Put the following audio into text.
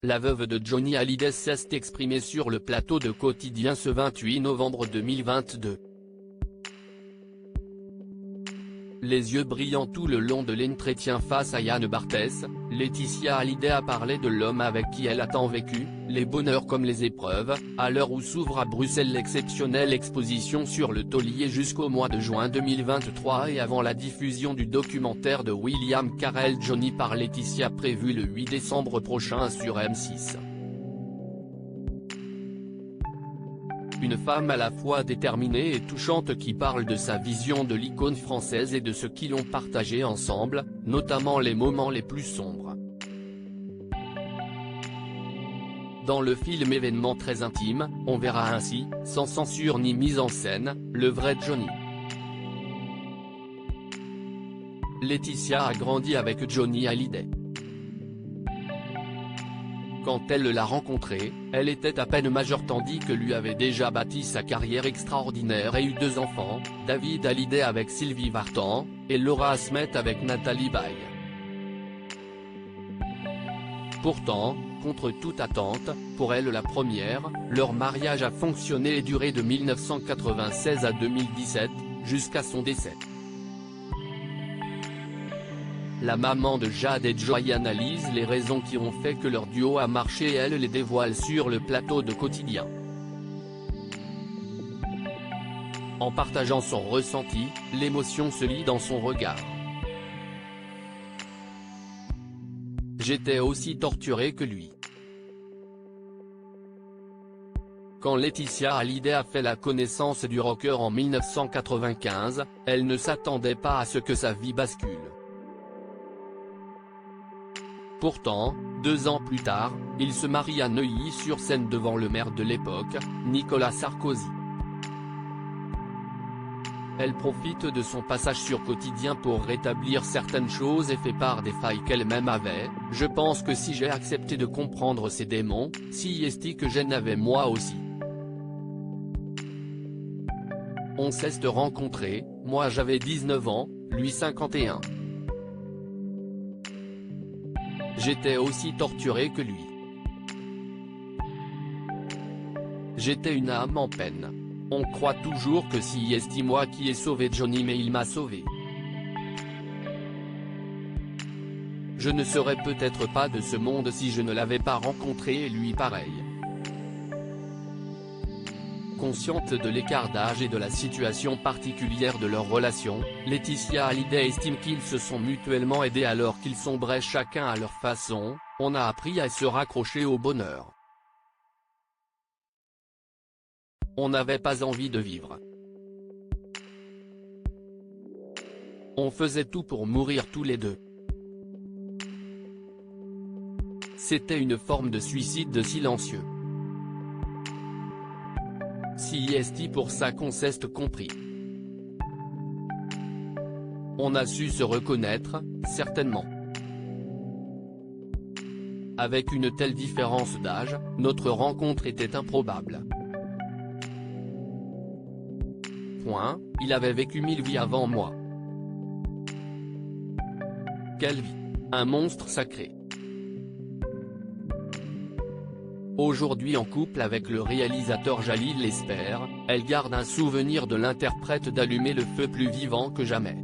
La veuve de Johnny Hallyday s'est exprimée sur le plateau de Quotidien ce 28 novembre 2022. Les yeux brillants tout le long de l'entretien face à Yann Barthès, Laetitia Hallyday a parlé de l'homme avec qui elle a tant vécu, les bonheurs comme les épreuves, à l'heure où s'ouvre à Bruxelles l'exceptionnelle exposition sur le taulier jusqu'au mois de juin 2023 et avant la diffusion du documentaire de William Carell Johnny par Laetitia prévu le 8 décembre prochain sur M6. Une femme à la fois déterminée et touchante qui parle de sa vision de l'icône française et de ce qu'ils ont partagé ensemble, notamment les moments les plus sombres. Dans le film événement très intime, on verra ainsi, sans censure ni mise en scène, le vrai Johnny. Laetitia a grandi avec Johnny Hallyday. Quand elle l'a rencontré, elle était à peine majeure tandis que lui avait déjà bâti sa carrière extraordinaire et eu 2 enfants, David Hallyday avec Sylvie Vartan, et Laura Smet avec Nathalie Baye. Pourtant, contre toute attente, pour elle la première, leur mariage a fonctionné et duré de 1996 à 2017, jusqu'à son décès. La maman de Jade et Joy analyse les raisons qui ont fait que leur duo a marché et elle les dévoile sur le plateau de Quotidien. En partageant son ressenti, l'émotion se lit dans son regard. J'étais aussi torturée que lui. Quand Laetitia Hallyday a fait la connaissance du rocker en 1995, elle ne s'attendait pas à ce que sa vie bascule. Pourtant, 2 ans plus tard, il se marie à Neuilly-sur-Seine devant le maire de l'époque, Nicolas Sarkozy. Elle profite de son passage sur Quotidien pour rétablir certaines choses et fait part des failles qu'elle-même avait. Je pense que si j'ai accepté de comprendre ces démons, si est que j'en avais moi aussi. On s'est rencontrés, moi j'avais 19 ans, lui 51. J'étais aussi torturée que lui. J'étais une âme en peine. On croit toujours que si est moi qui ai sauvé Johnny mais il m'a sauvé. Je ne serais peut-être pas de ce monde si je ne l'avais pas rencontré et lui pareil. Consciente de l'écart d'âge et de la situation particulière de leur relation, Laetitia Hallyday estime qu'ils se sont mutuellement aidés alors qu'ils sombraient chacun à leur façon. On a appris à se raccrocher au bonheur. On n'avait pas envie de vivre. On faisait tout pour mourir tous les deux. C'était une forme de suicide silencieux. Si est pour ça qu'on s'est compris. On a su se reconnaître, certainement. Avec une telle différence d'âge, notre rencontre était improbable. Point, il avait vécu 1000 vies avant moi. Quelle vie! Un monstre sacré. Aujourd'hui en couple avec le réalisateur Jalil Lesper, elle garde un souvenir de l'interprète d'allumer le feu plus vivant que jamais.